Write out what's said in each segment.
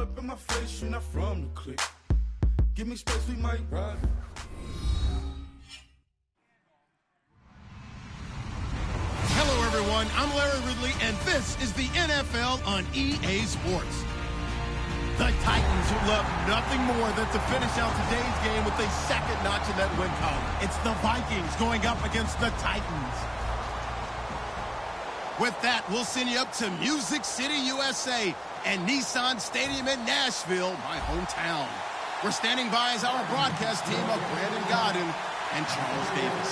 all up in my face, you're not from the clique. Give me space, we might ride. Hello, everyone. I'm Larry Ridley, and this is the NFL on EA Sports. The Titans would love nothing more than to finish out today's game with a second notch in that win column. It's the Vikings going up against the Titans. With that, we'll send you up to Music City, USA, and Nissan Stadium in Nashville, my hometown. We're standing by as our broadcast team of Brandon Godden and Charles Davis.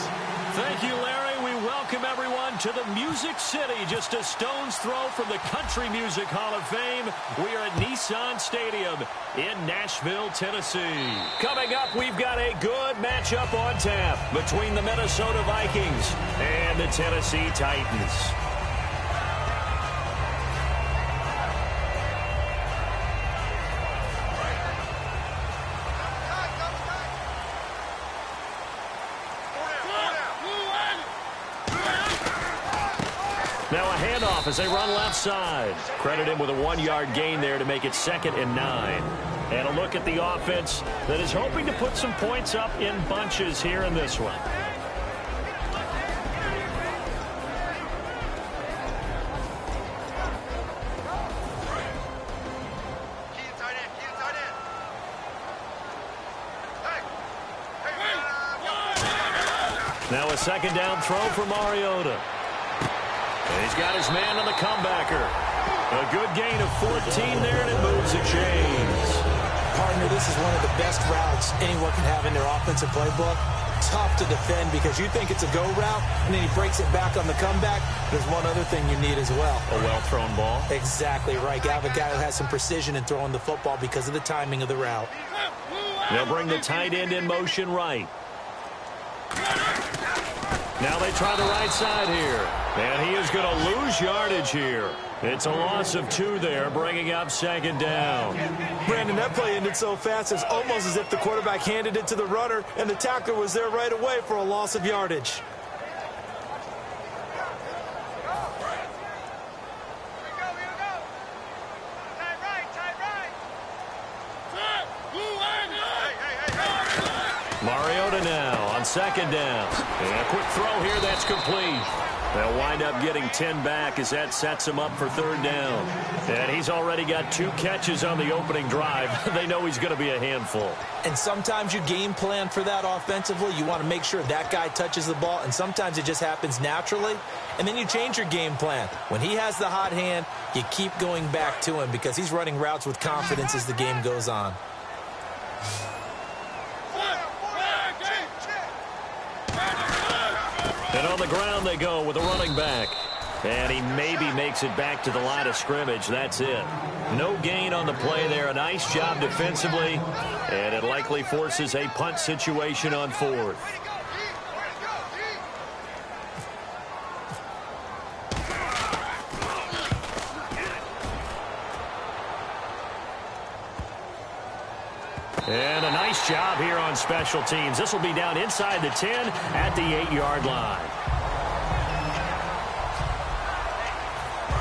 Thank you, Larry. We welcome everyone to the Music City, just a stone's throw from the Country Music Hall of Fame. We are at Nissan Stadium in Nashville, Tennessee. Coming up, we've got a good matchup on tap between the Minnesota Vikings and the Tennessee Titans. Now a handoff as they run left side. Credit him with a 1-yard gain there to make it 2nd and 9. And a look at the offense that is hoping to put some points up in bunches here in this one. Now a 2nd down throw for Mariota. And he's got his man on the comebacker. A good gain of 14 there, and it moves the chains. Partner, this is one of the best routes anyone can have in their offensive playbook. Tough to defend because you think it's a go route, and then he breaks it back on the comeback. There's one other thing you need as well. A well-thrown ball. Exactly right. You have a guy who has some precision in throwing the football because of the timing of the route. They'll bring the tight end in motion right. Now they try the right side here. And he is going to lose yardage here. It's a loss of 2 there, bringing up 2nd down. Brandon, that play ended so fast, it's almost as if the quarterback handed it to the runner, and the tackler was there right away for a loss of yardage. Mariota now on 2nd down. And a quick throw here, that's complete. They'll wind up getting 10 back as that sets him up for 3rd down. And he's already got 2 catches on the opening drive. They know he's going to be a handful. And sometimes you game plan for that offensively. You want to make sure that guy touches the ball, and sometimes it just happens naturally. And then you change your game plan. When he has the hot hand, you keep going back to him because he's running routes with confidence as the game goes on. And on the ground they go with a running back. And he maybe makes it back to the line of scrimmage. That's it. No gain on the play there. A nice job defensively. And it likely forces a punt situation on 4th. And a nice job here on special teams. This will be down inside the 10 at the 8-yard line.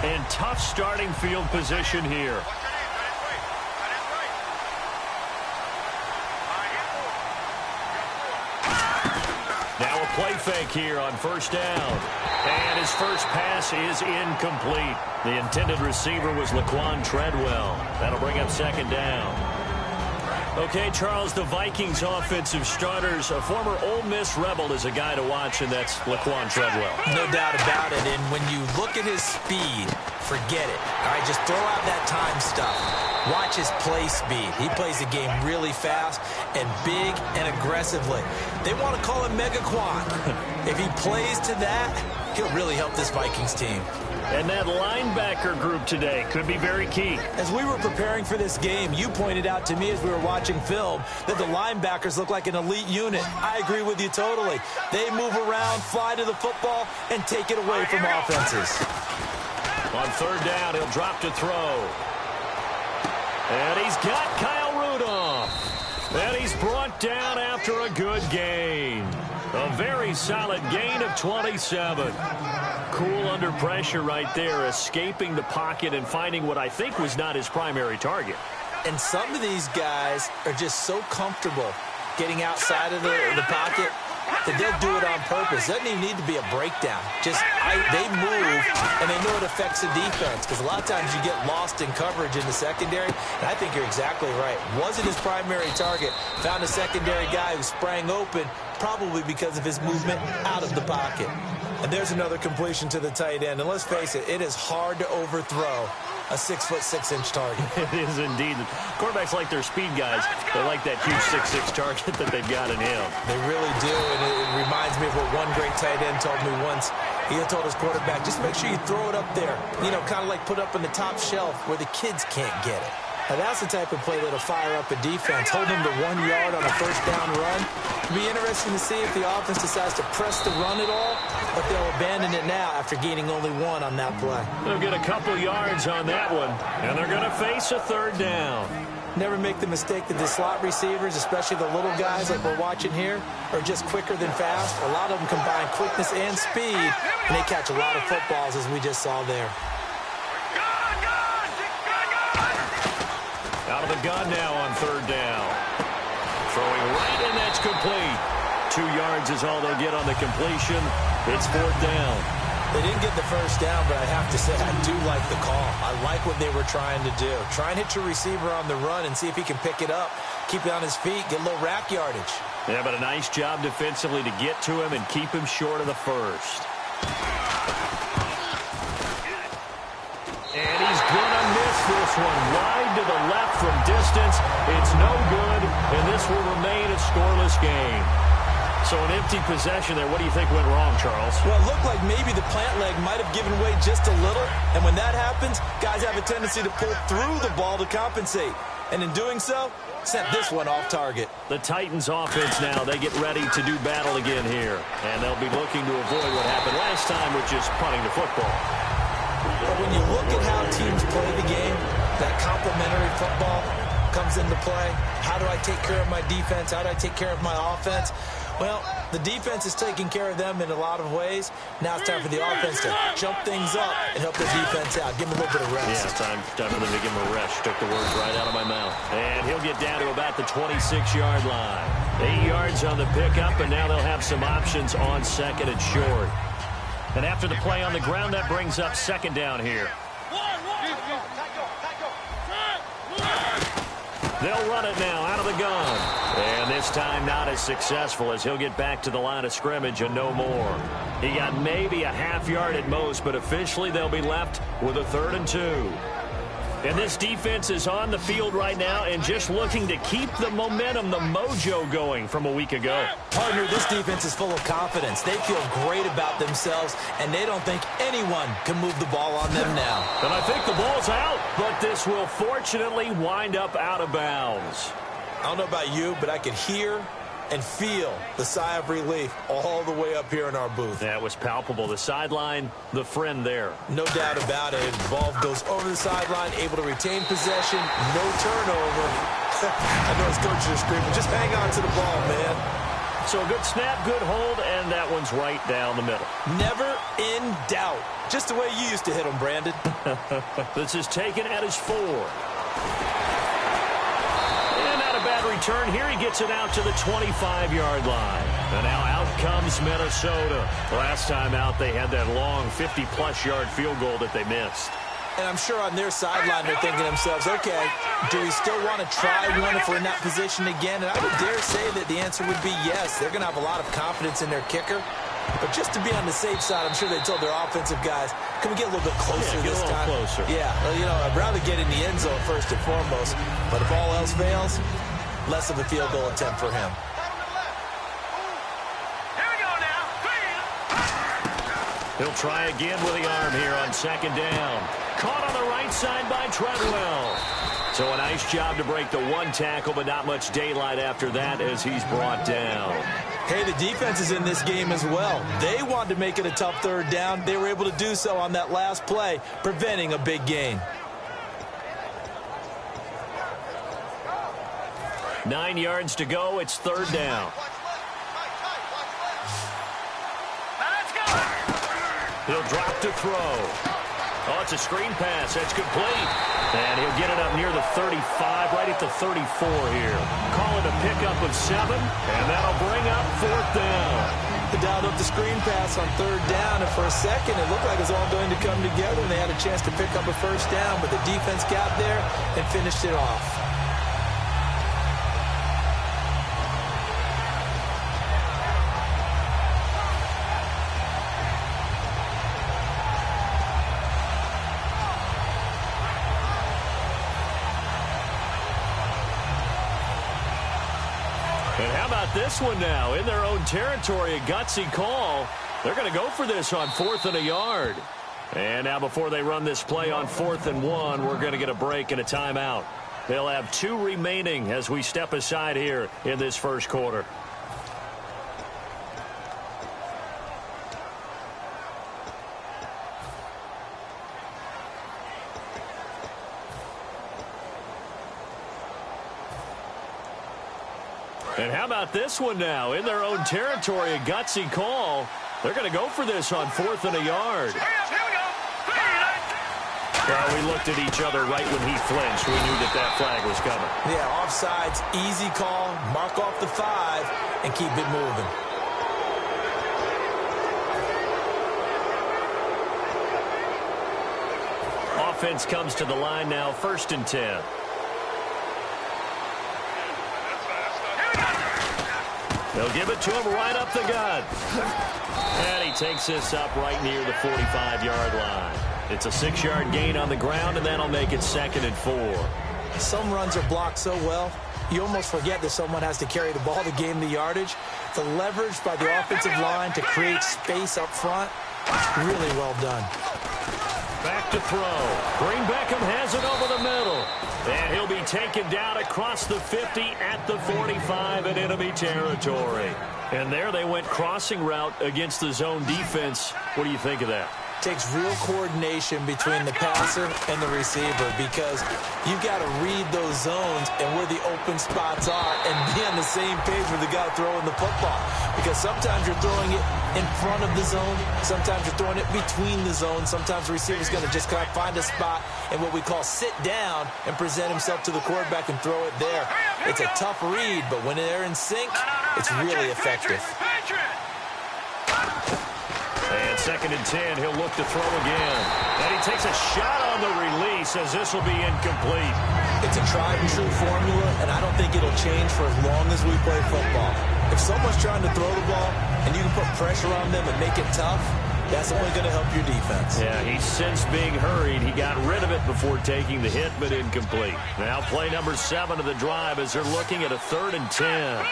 And tough starting field position here. Now a play fake here on 1st down. And his first pass is incomplete. The intended receiver was Laquan Treadwell. That'll bring up 2nd down. Okay, Charles, the Vikings offensive starters, a former Ole Miss Rebel is a guy to watch, and that's Laquan Treadwell. No doubt about it, and when you look at his speed, forget it. All right, just throw out that time stuff. Watch his play speed. He plays the game really fast and big and aggressively. They want to call him Megaquan. If he plays to that, he'll really help this Vikings team. And that linebacker group today could be very key. As we were preparing for this game, you pointed out to me as we were watching film that the linebackers look like an elite unit. I agree with you totally. They move around, fly to the football, and take it away from offenses. On 3rd down, he'll drop to throw. And he's got Kyle Rudolph. And he's brought down after a good gain. A very solid gain of 27. Cool under pressure right there, escaping the pocket and finding what I think was not his primary target. And some of these guys are just so comfortable getting outside of the pocket that they'll do it on purpose. Doesn't even need to be a breakdown. Just they move, and they know it affects the defense, because a lot of times you get lost in coverage in the secondary, and I think you're exactly right. Wasn't his primary target. Found a secondary guy who sprang open, probably because of his movement out of the pocket. And there's another completion to the tight end. And let's face it, it is hard to overthrow a 6'6" target. It is indeed. Quarterbacks like their speed guys. They like that huge 6'6" target that they've got in him. They really do, and it reminds me of what one great tight end told me once. He had told his quarterback, just make sure you throw it up there. You know, kind of like put up in the top shelf where the kids can't get it. Now, that's the type of play that'll fire up a defense. Hold them to 1 yard on a first down run. It'll be interesting to see if the offense decides to press the run at all, but they'll abandon it now after gaining only 1 on that play. They'll get a couple yards on that one, and they're going to face a third down. Never make the mistake that the slot receivers, especially the little guys like we're watching here, are just quicker than fast. A lot of them combine quickness and speed, and they catch a lot of footballs, as we just saw there. Out of the gun now on third down. Throwing right, and that's complete. 2 yards is all they'll get on the completion. It's fourth down. They didn't get the first down, but I have to say I do like the call. I like what they were trying to do. Try and hit your receiver on the run and see if he can pick it up. Keep it on his feet, get a little rack yardage. Yeah, but a nice job defensively to get to him and keep him short of the first. And he's going to miss this one wide to the left from distance. It's no good, and this will remain a scoreless game. So an empty possession there. What do you think went wrong, Charles? Well, it looked like maybe the plant leg might have given way just a little. And when that happens, guys have a tendency to pull through the ball to compensate. And in doing so, sent this one off target. The Titans offense now, they get ready to do battle again here. And they'll be looking to avoid what happened last time, which is punting the football. But when you look at how teams play the game, that complementary football comes into play. How do I take care of my defense? How do I take care of my offense? Well, the defense is taking care of them in a lot of ways. Now it's time for the offense to jump things up and help the defense out. Give them a little bit of rest. Yeah, time for them to give him a rest. Took the words right out of my mouth. And he'll get down to about the 26-yard line. 8 yards on the pickup, and now they'll have some options on second and short. And after the play on the ground, that brings up second down here. They'll run it now out of the gun. And this time not as successful, as he'll get back to the line of scrimmage and no more. He got maybe a half yard at most, but officially they'll be left with a 3rd and 2. And this defense is on the field right now and just looking to keep the momentum, the mojo going from a week ago. Partner, this defense is full of confidence. They feel great about themselves, and they don't think anyone can move the ball on them now. And I think the ball's out, but this will fortunately wind up out of bounds. I don't know about you, but I could hear and feel the sigh of relief all the way up here in our booth. That was palpable. The sideline, the friend there. No doubt about it. Ball goes over the sideline, able to retain possession, no turnover. I know his coaches are screaming, just hang on to the ball, man. So a good snap, good hold, and that one's right down the middle. Never in doubt. Just the way you used to hit them, Brandon. This is taken at his 4. Bad return here. He gets it out to the 25-yard line. And now out comes Minnesota. Last time out, they had that long 50-plus yard field goal that they missed. And I'm sure on their sideline they're thinking to themselves, okay, do we still want to try one if we're in that position again? And I would dare say that the answer would be yes. They're going to have a lot of confidence in their kicker. But just to be on the safe side, I'm sure they told their offensive guys, can we get a little bit closer this time? Closer. Yeah, well, you know, I'd rather get in the end zone first and foremost. But if all else fails, less of a field goal attempt for him. He'll try again with the arm here on second down. Caught on the right side by Treadwell. So a nice job to break the one tackle, but not much daylight after that as he's brought down. Hey, the defense is in this game as well. They wanted to make it a tough third down. They were able to do so on that last play, preventing a big gain. 9 yards to go. It's third down. He'll drop to throw. Oh, it's a screen pass. That's complete. And he'll get it up near the 35, right at the 34 here. Call it a pickup of 7, and that'll bring up 4th down. They dialed up the screen pass on 3rd down, and for a second it looked like it was all going to come together, and they had a chance to pick up a 1st down, but the defense got there and finished it off. And how about this one now? In their own territory, a gutsy call. They're going to go for this on 4th and a yard. And now before they run this play on 4th and 1, we're going to get a break and a timeout. They'll have 2 remaining as we step aside here in this first quarter. And how about this one now? In their own territory, a gutsy call. They're going to go for this on 4th and a yard. Well, we looked at each other right when he flinched. We knew that flag was coming. Yeah, offsides, easy call, mark off the 5, and keep it moving. Offense comes to the line now, 1st and 10. They'll give it to him right up the gut. And he takes this up right near the 45-yard line. It's a 6-yard gain on the ground, and that'll make it 2nd and 4. Some runs are blocked so well, you almost forget that someone has to carry the ball to gain the yardage. The leverage by the offensive line to create space up front, really well done. Back to throw. Green Beckham has it over the middle. And he'll be taken down across the 50 at the 45 in enemy territory. And there they went crossing route against the zone defense. What do you think of that? Takes real coordination between the passer and the receiver because you've got to read those zones and where the open spots are and be on the same page with the guy throwing the football. Because sometimes you're throwing it in front of the zone. Sometimes you're throwing it between the zones. Sometimes the receiver's going to just kind of find a spot and what we call sit down and present himself to the quarterback and throw it there. It's a tough read, but when they're in sync, it's really effective. And 2nd and 10, he'll look to throw again. And he takes a shot on the release as this will be incomplete. It's a tried and true formula, and I don't think it'll change for as long as we play football. If someone's trying to throw the ball and you can put pressure on them and make it tough, that's only going to help your defense. Yeah, he sensed being hurried. He got rid of it before taking the hit, but incomplete. Now play number 7 of the drive as they're looking at a 3rd and 10.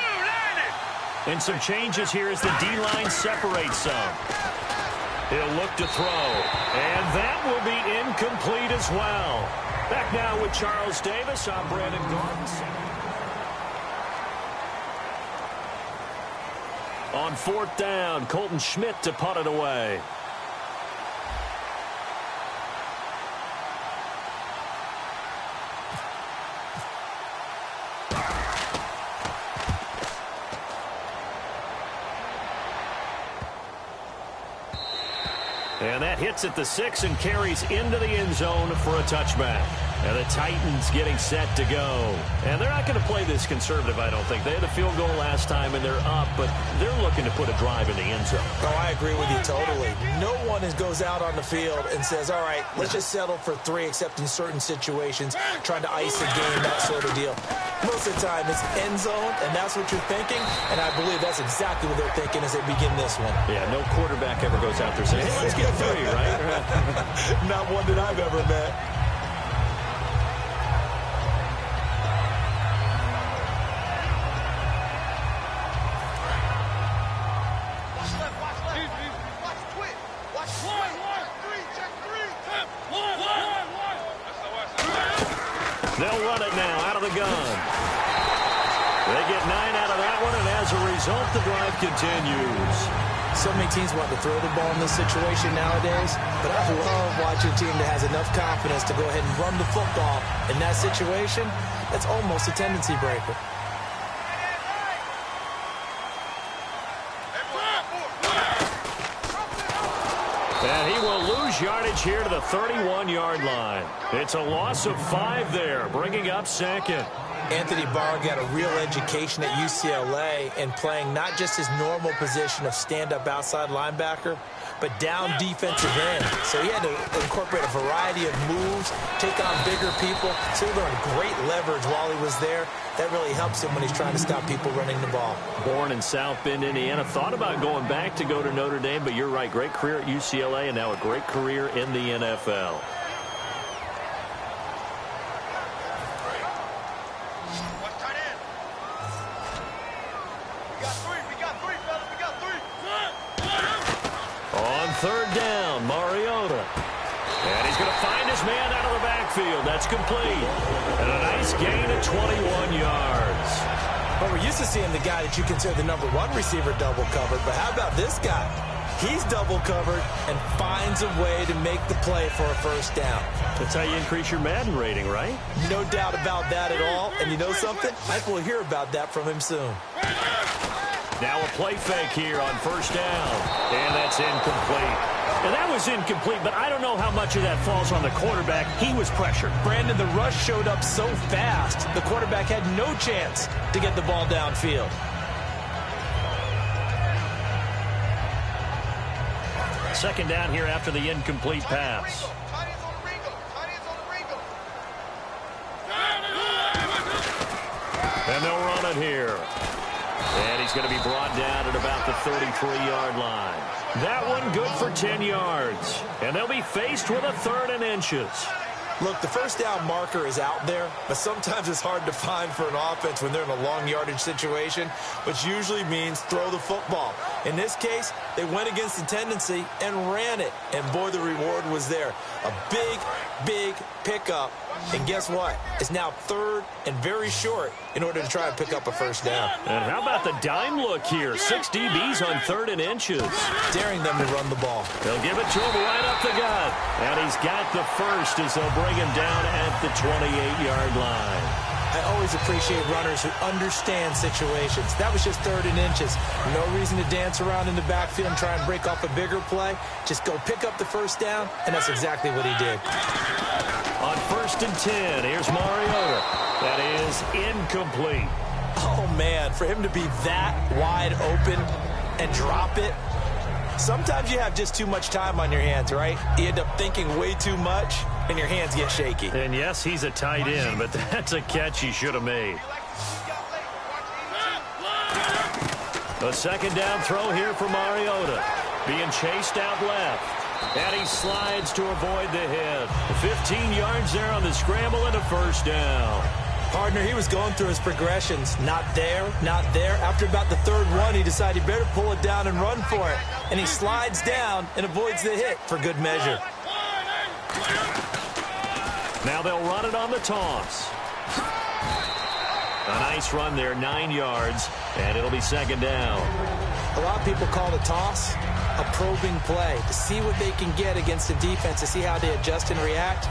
And some changes here as the D-line separates some. He'll look to throw, and that will be incomplete as well. Back now with Charles Davis. I'm Brandon Gordon. On 4th down, Colton Schmidt to punt it away. And that hits at the 6 and carries into the end zone for a touchback. And the Titans getting set to go. And they're not going to play this conservative, I don't think. They had a field goal last time, and they're up, but they're looking to put a drive in the end zone. Oh, I agree with you totally. No one goes out on the field and says, all right, let's just settle for 3, except in certain situations, trying to ice a game, that sort of deal. Most of the time, it's end zone, and that's what you're thinking, and I believe that's exactly what they're thinking as they begin this one. Yeah, no quarterback ever goes out there saying, hey, let's get 3, right? Not one that I've ever met. They'll run it now out of the gun. They get 9 out of that one, and as a result, the drive continues. So many teams want to throw the ball in this situation nowadays, but I love watching a team that has enough confidence to go ahead and run the football. In that situation, that's almost a tendency breaker. And he will lose lose yardage here to the 31-yard line. It's a loss of 5 there, bringing up second. Anthony Barr got a real education at UCLA in playing not just his normal position of stand-up outside linebacker, but down defensive end. So he had to incorporate a variety of moves, take on bigger people. So he learned great leverage while he was there. That really helps him when he's trying to stop people running the ball. Born in South Bend, Indiana. Thought about going back to go to Notre Dame, but you're right. Great career at UCLA and now a great career in the NFL. Third down, Mariota. And he's going to find his man out of the backfield. That's complete. And a nice gain of 21 yards. Well, we're used to seeing the guy that you consider the number 1 receiver double covered. But how about this guy? He's double covered and finds a way to make the play for a first down. That's how you increase your Madden rating, right? No doubt about that at all. And you know something? I think we'll hear about that from him soon. Now a play fake here on first down. And that's incomplete. And that was incomplete, but I don't know how much of that falls on the quarterback. He was pressured. Brandon, the rush showed up so fast, the quarterback had no chance to get the ball downfield. Second down here after the incomplete pass. And they'll run it here. And he's going to be brought down at about the 33-yard line. That one good for 10 yards. And they'll be faced with a 3rd and inches. Look, the first down marker is out there, but sometimes it's hard to find for an offense when they're in a long yardage situation, which usually means throw the football. In this case, they went against the tendency and ran it. And boy, the reward was there. A big, big pickup. And guess what? It's now 3rd and very short in order to try and pick up a first down. And how about the dime look here? 6 DBs on 3rd and inches. Daring them to run the ball. They'll give it to him right up the gut. And he's got the first as they'll bring him down at the 28-yard line. I always appreciate runners who understand situations. That was just 3rd and inches. No reason to dance around in the backfield and try and break off a bigger play. Just go pick up the first down, and that's exactly what he did. On 1st and 10, here's Mariota. That is incomplete. Oh, man, for him to be that wide open and drop it. Sometimes you have just too much time on your hands, right? You end up thinking way too much, and your hands get shaky. And yes, he's a tight end, but that's a catch he should have made. A second down throw here for Mariota. Being chased out left. And he slides to avoid the hit. 15 yards there on the scramble and a first down. Partner, he was going through his progressions. Not there, not there. After about the 3rd one, he decided he better pull it down and run for it. And he slides down and avoids the hit for good measure. Now they'll run it on the toss. A nice run there, 9 yards, and it'll be second down. A lot of people call the toss a probing play to see what they can get against the defense, to see how they adjust and react.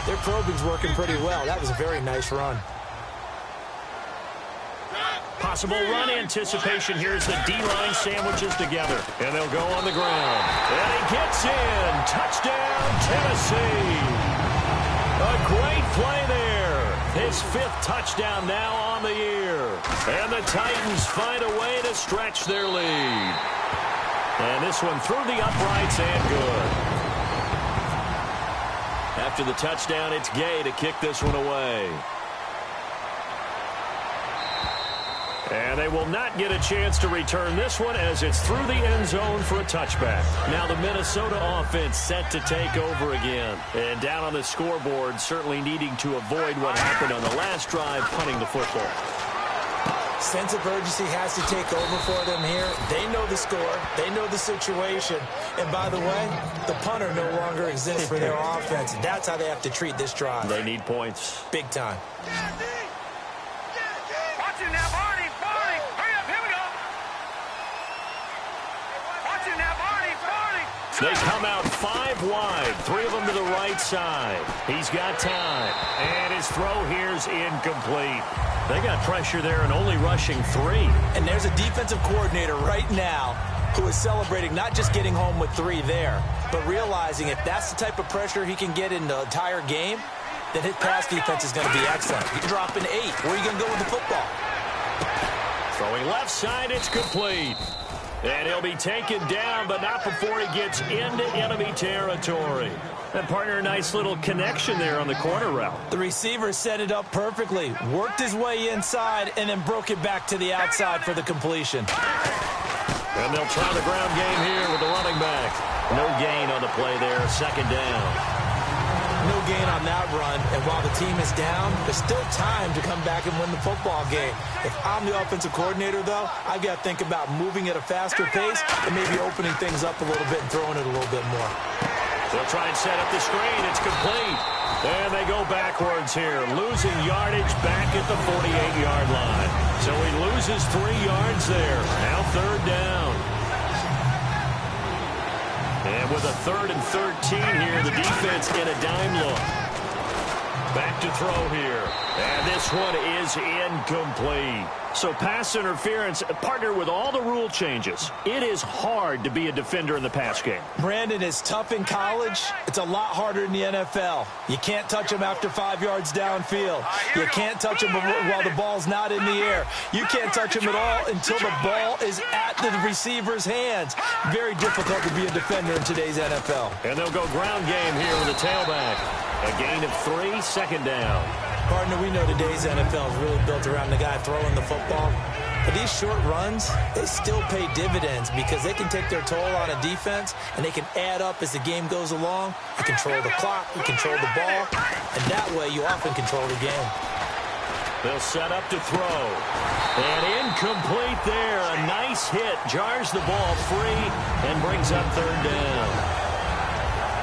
Their probing's working pretty well. That was a very nice run. Possible run anticipation here as the D-line sandwiches together. And they'll go on the ground. And he gets in. Touchdown, Tennessee. A great play there. His 5th touchdown now on the year. And the Titans find a way to stretch their lead. And this one through the uprights and good. After the touchdown, it's Gay to kick this one away. And they will not get a chance to return this one as it's through the end zone for a touchback. Now the Minnesota offense set to take over again. And down on the scoreboard, certainly needing to avoid what happened on the last drive, punting the football. Sense of urgency has to take over for them here. They know the score. They know the situation. And by the way, the punter no longer exists for their offense. That's how they have to treat this drive. They need points. Big time. Watch it now, Barney. Barney. Hurry up. Here we go. Watch it now, Barney. Barney. They come out 5 wide. 3 of them to the right side. He's got time. And his throw here's incomplete. They got pressure there and only rushing 3. And there's a defensive coordinator right now who is celebrating not just getting home with 3 there, but realizing if that's the type of pressure he can get in the entire game, then his pass defense is going to be excellent. You can drop an 8. Where are you going to go with the football? Throwing left side, it's complete. And he'll be taken down, but not before he gets into enemy territory. And partner, a nice little connection there on the corner route. The receiver set it up perfectly, worked his way inside, and then broke it back to the outside for the completion. And they'll try the ground game here with the running back. No gain on the play there, second down. No gain on that run, and while the team is down, there's still time to come back and win the football game. If I'm the offensive coordinator, though, I've got to think about moving at a faster pace and maybe opening things up a little bit and throwing it a little bit more. They'll try and set up the screen. It's complete. And they go backwards here, losing yardage back at the 48-yard line. So he loses 3 yards there. Now third down. And with a 3rd and 13 here, the defense in a dime look. Back to throw here. And this one is incomplete. So pass interference, partner, with all the rule changes, it is hard to be a defender in the pass game. Brandon, is tough in college. It's a lot harder in the NFL. You can't touch him after 5 yards downfield. You can't touch him while the ball's not in the air. You can't touch him at all until the ball is at the receiver's hands. Very difficult to be a defender in today's NFL. And they'll go ground game here with the tailback. A gain of 3, second down. Partner, we know today's NFL is really built around the guy throwing the football. But these short runs, they still pay dividends because they can take their toll on a defense and they can add up as the game goes along. You control the clock, you control the ball, and that way you often control the game. They'll set up to throw. And incomplete there. A nice hit. Jars the ball free and brings up third down.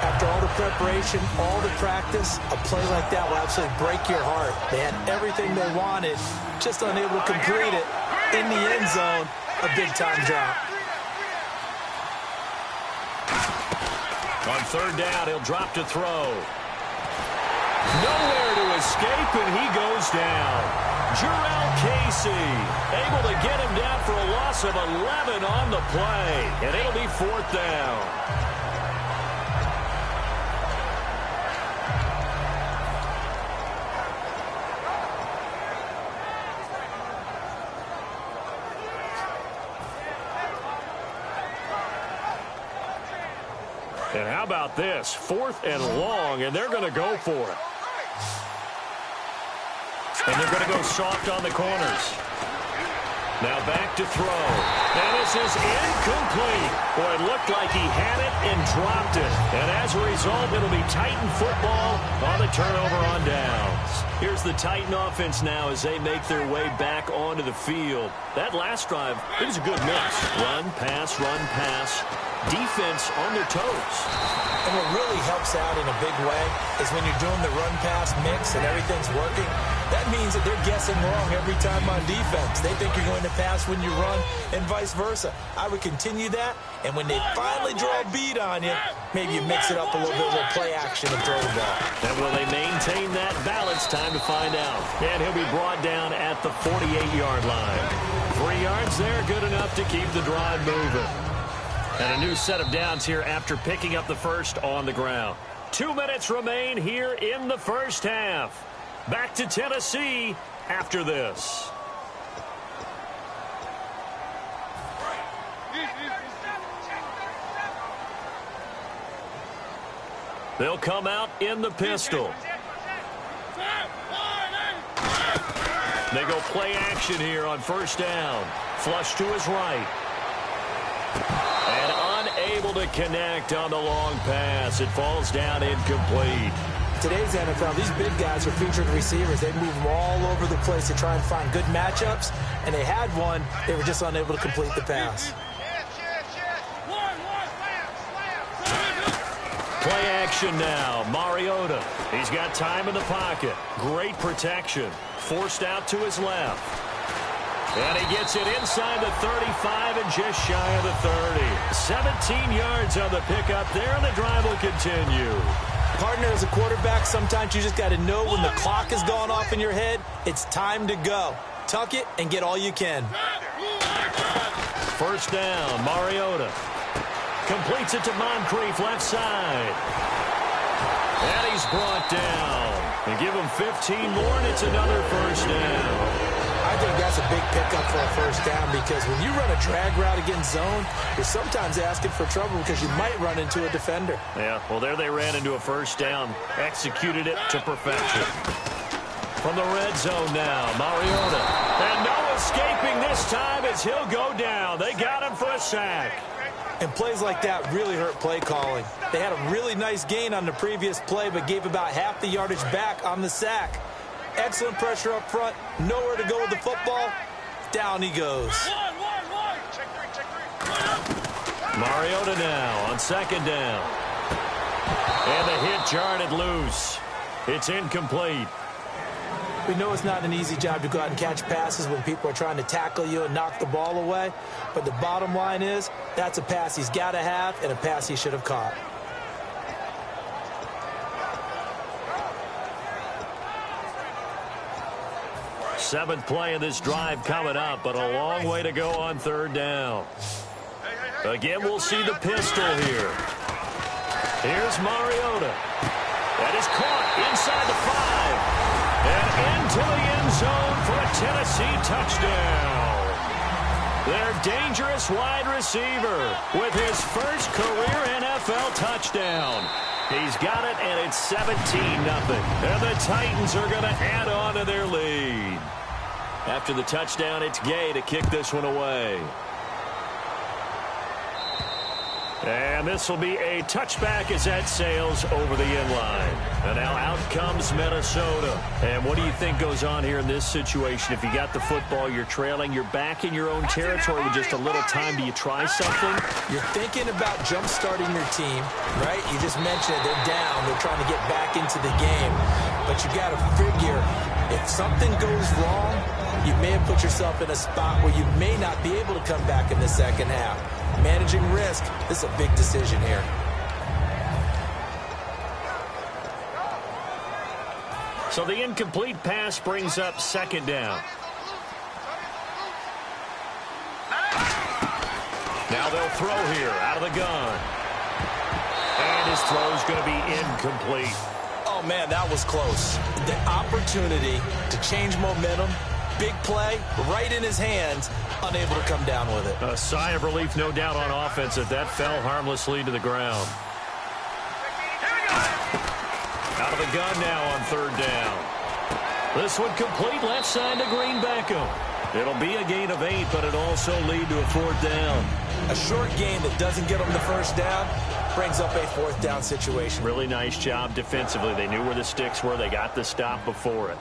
After all the preparation, all the practice, a play like that will absolutely break your heart. They had everything they wanted, just unable to complete it. In the end zone, a big-time drop. On third down, he'll drop to throw. Nowhere to escape, and he goes down. Jarrell Casey able to get him down for a loss of 11 on the play, and it'll be fourth down. And how about this? 4th and long, and they're going to go for it. And they're going to go soft on the corners. Now back to throw. And this is incomplete. Boy, it looked like he had it and dropped it. And as a result, it'll be Titan football on the turnover on downs. Here's the Titan offense now as they make their way back onto the field. That last drive, it was a good mix. Run, pass, defense on their toes. And what really helps out in a big way is when you're doing the run-pass mix and everything's working, that means that they're guessing wrong every time on defense. They think you're going to pass when you run and vice versa. I would continue that, and when they finally draw a beat on you, maybe you mix it up a little bit with play action and throw the ball. And will they maintain that balance? Time to find out. And he'll be brought down at the 48-yard line. 3 yards there, good enough to keep the drive moving. And a new set of downs here after picking up the first on the ground. 2 minutes remain here in the first half. Back to Tennessee after this. They'll come out in the pistol. They go play action here on first down. Flush to his right. And unable to connect on the long pass. It falls down incomplete. Today's NFL, these big guys are featured receivers. They move them all over the place to try and find good matchups. And they had one. They were just unable to complete the pass. Play action now. Mariota. He's got time in the pocket. Great protection. Forced out to his left. And he gets it inside the 35 and just shy of the 30. 17 yards on the pickup there, and the drive will continue. Partner, as a quarterback, sometimes you just got to know when the clock has gone off in your head, it's time to go. Tuck it and get all you can. First down, Mariota. Completes it to Moncrief, left side. And he's brought down. And give him 15 more, and it's another first down. I think that's a big pickup for a first down because when you run a drag route against zone, you're sometimes asking for trouble because you might run into a defender. Yeah, well, there they ran into a first down. Executed it to perfection. From the red zone now, Mariota. And no escaping this time as he'll go down. They got him for a sack. And plays like that really hurt play calling. They had a really nice gain on the previous play, but gave about half the yardage back on the sack. Excellent pressure up front. Nowhere to go with the football. Down he goes. Mariota now on second down. And the hit jarred it loose. It's incomplete. We know it's not an easy job to go out and catch passes when people are trying to tackle you and knock the ball away. But the bottom line is, that's a pass he's got to have and a pass he should have caught. Seventh play of this drive coming up, but a long way to go on third down. Again, we'll see the pistol here. Here's Mariota. That is caught inside the 5. And into the end zone for a Tennessee touchdown. Their dangerous wide receiver with his first career NFL touchdown. He's got it, and it's 17-0. And the Titans are going to add on to their lead. After the touchdown, it's Gay to kick this one away. And this will be a touchback as that sails over the end line. And now out comes Minnesota. And what do you think goes on here in this situation? If you got the football, you're trailing, you're back in your own territory with just a little time. Do you try something? You're thinking about jump-starting your team, right? You just mentioned it. They're down. They're trying to get back into the game. But you got to figure if something goes wrong, you may have put yourself in a spot where you may not be able to come back in the second half. Managing risk, this is a big decision here. So the incomplete pass brings up second down. Now they'll throw here out of the gun. And his throw is going to be incomplete. Oh, man, that was close. The opportunity to change momentum, big play, right in his hands, unable to come down with it. A sigh of relief, no doubt, on offense that fell harmlessly to the ground. Out of the gun now on third down. This one complete left side to Green Beckham. It'll be a gain of 8, but it'll also lead to a fourth down. A short gain that doesn't get them the first down brings up a fourth down situation. Really nice job defensively. They knew where the sticks were. They got the stop before it.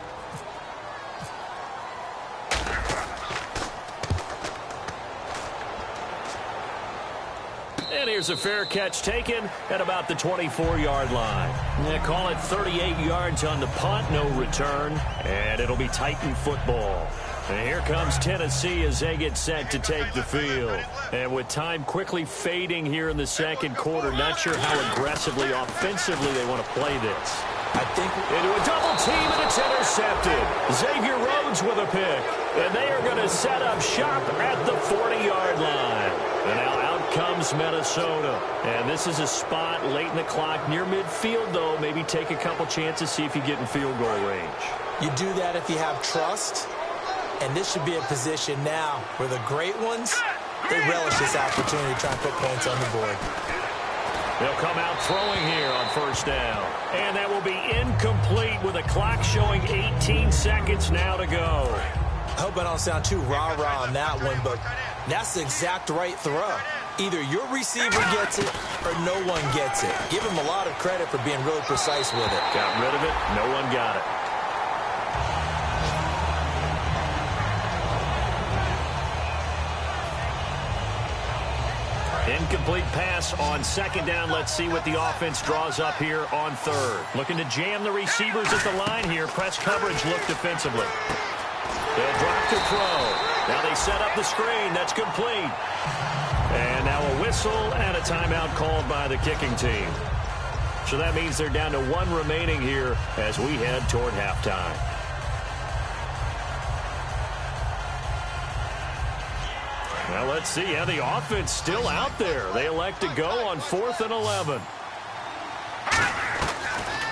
And here's a fair catch taken at about the 24-yard line. They call it 38 yards on the punt, no return, and it'll be Titan football. And here comes Tennessee as they get set to take the field. And with time quickly fading here in the second quarter, not sure how aggressively, offensively they want to play this. I think into a double team, and it's intercepted. Xavier Rhodes with a pick. And they are going to set up shop at the 40-yard line. And now out comes Minnesota. And this is a spot late in the clock near midfield, though. Maybe take a couple chances, see if you get in field goal range. You do that if you have trust. And this should be a position now where the great ones, they relish this opportunity to try and put points on the board. They'll come out throwing here on first down. And that will be incomplete with the clock showing 18 seconds now to go. I hope I don't sound too rah-rah on that one, but that's the exact right throw. Either your receiver gets it or no one gets it. Give him a lot of credit for being really precise with it. Got rid of it. No one got it. Incomplete pass on second down. Let's see what the offense draws up here on third. Looking to jam the receivers at the line here. Press coverage look defensively. They'll drop to throw. Now they set up the screen. That's complete. And now a whistle and a timeout called by the kicking team. So that means they're down to one remaining here as we head toward halftime. Well, let's see. Yeah, the offense still out there. They elect to go on 4th and 11.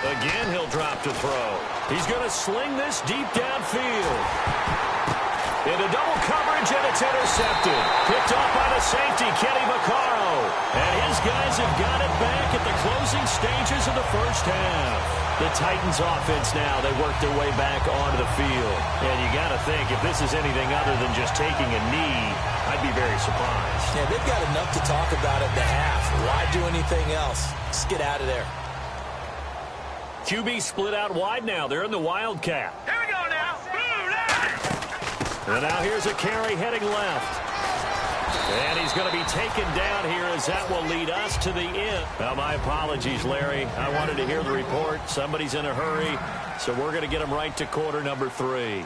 Again, he'll drop to throw. He's going to sling this deep downfield. Into double coverage, and it's intercepted. Picked off by the safety, Kenny Vaccaro. And his guys have got it back at the closing stages of the first half. The Titans offense now, they work their way back onto the field. And you got to think, if this is anything other than just taking a knee, I'd be very surprised. Yeah, they've got enough to talk about at the half. Why do anything else? Just get out of there. QB split out wide now. They're in the Wildcat. Here we go now. And now here's a carry heading left. And he's going to be taken down here as that will lead us to the end. Well, my apologies, Larry. I wanted to hear the report. Somebody's in a hurry, so we're going to get him right to quarter number 3.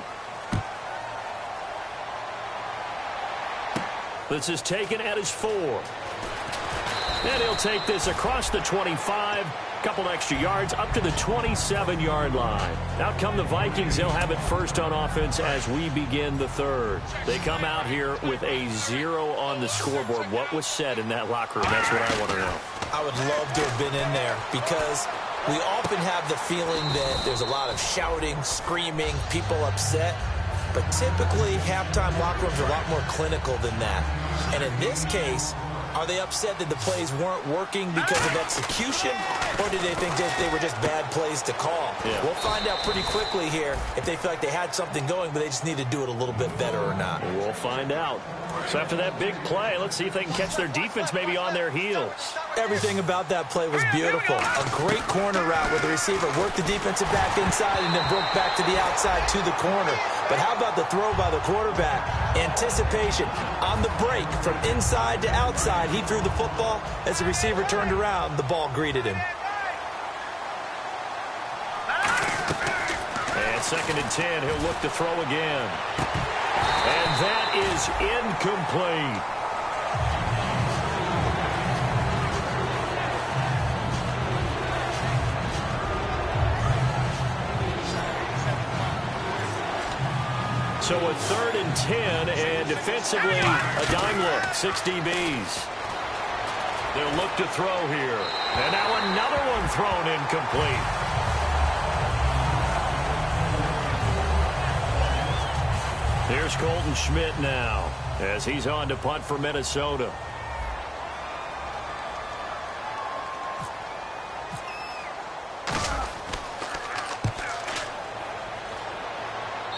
This is taken at his 4. And he'll take this across the 25. Couple extra yards up to the 27-yard line. Out come the Vikings. They'll have it first on offense as we begin the third. They come out here with a 0 on the scoreboard. What was said in that locker room? That's what I want to know. I would love to have been in there because we often have the feeling that there's a lot of shouting, screaming, people upset. But typically, halftime locker rooms are a lot more clinical than that. And in this case, are they upset that the plays weren't working because of execution, or did they think that they were just bad plays to call? Yeah. We'll find out pretty quickly here if they feel like they had something going, but they just need to do it a little bit better or not. We'll find out. So after that big play, let's see if they can catch their defense maybe on their heels. Everything about that play was beautiful. A great corner route where the receiver worked the defensive back inside and then broke back to the outside to the corner. But how about the throw by the quarterback? Anticipation on the break from inside to outside. He threw the football. As the receiver turned around, the ball greeted him. And 2nd and 10, he'll look to throw again. And that is incomplete. So a 3rd and 10, and defensively, a dime look, 6 DBs. They'll look to throw here. And now another one thrown incomplete. Here's Colton Schmidt now as he's on to punt for Minnesota.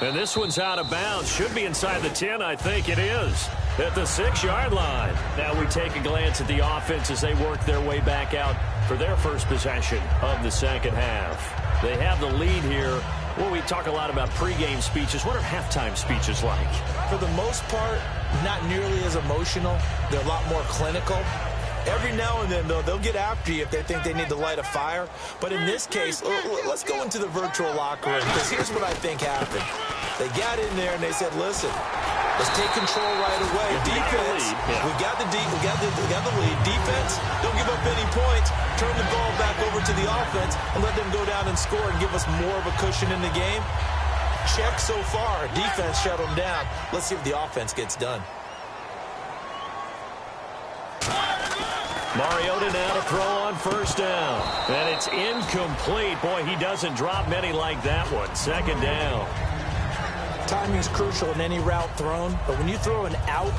And this one's out of bounds. Should be inside the 10, I think it is. At the 6-yard line. Now we take a glance at the offense as they work their way back out for their first possession of the second half. They have the lead here. Well, we talk a lot about pregame speeches. What are halftime speeches like? For the most part, not nearly as emotional. They're a lot more clinical. Every now and then, though, they'll get after you if they think they need to light a fire. But in this case, let's go into the virtual locker room, because here's what I think happened. They got in there and they said, listen, let's take control right away. Defense, we got the lead. Defense, don't give up any points. Turn the ball back over to the offense and let them go down and score and give us more of a cushion in the game. Check so far. Defense shut them down. Let's see if the offense gets done. Mariota now to throw on first down. And it's incomplete. Boy, he doesn't drop many like that one. 2nd down. Timing is crucial in any route thrown, but when you throw an out,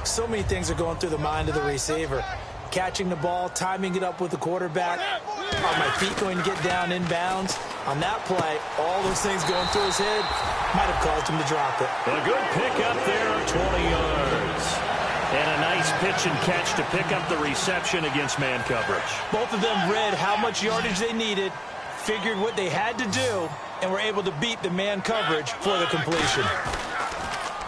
so many things are going through the mind of the receiver. Catching the ball, timing it up with the quarterback. Are my feet going to get down inbounds? On that play, all those things going through his head might have caused him to drop it. A good pick up there of 20 yards. And a nice pitch and catch to pick up the reception against man coverage. Both of them read how much yardage they needed, figured what they had to do, and were able to beat the man coverage for the completion.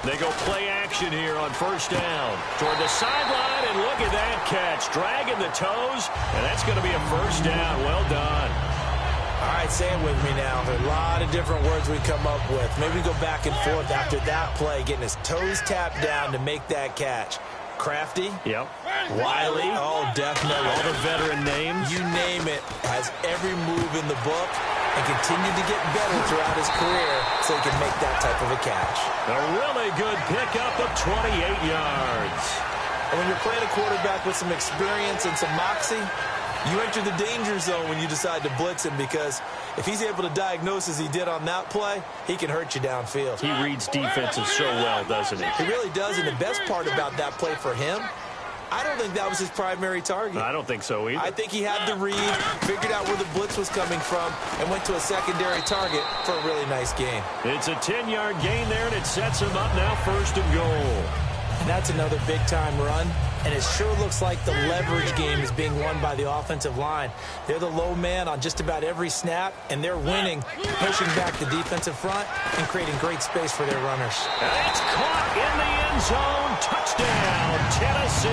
They go play action here on first down. Toward the sideline, and look at that catch. Dragging the toes, and that's going to be a first down. Well done. All right, say it with me now. There are a lot of different words we come up with. Maybe we go back and forth after that play, getting his toes tapped down to make that catch. Crafty. Yep. Wiley. Oh, definitely. All the veteran names. You name it. Has every move in the book and continued to get better throughout his career so he can make that type of a catch. A really good pickup of 28 yards. And when you're playing a quarterback with some experience and some moxie, you enter the danger zone when you decide to blitz him, because if he's able to diagnose as he did on that play, he can hurt you downfield. He reads defenses so well, doesn't he? He really does, and the best part about that play for him, I don't think that was his primary target. I don't think so either. I think he had the read, figured out where the blitz was coming from, and went to a secondary target for a really nice gain. It's a 10-yard gain there, and it sets him up now 1st and goal. And that's another big-time run, and it sure looks like the leverage game is being won by the offensive line. They're the low man on just about every snap, and they're winning, pushing back the defensive front and creating great space for their runners. And it's caught in the end zone. Touchdown, Tennessee.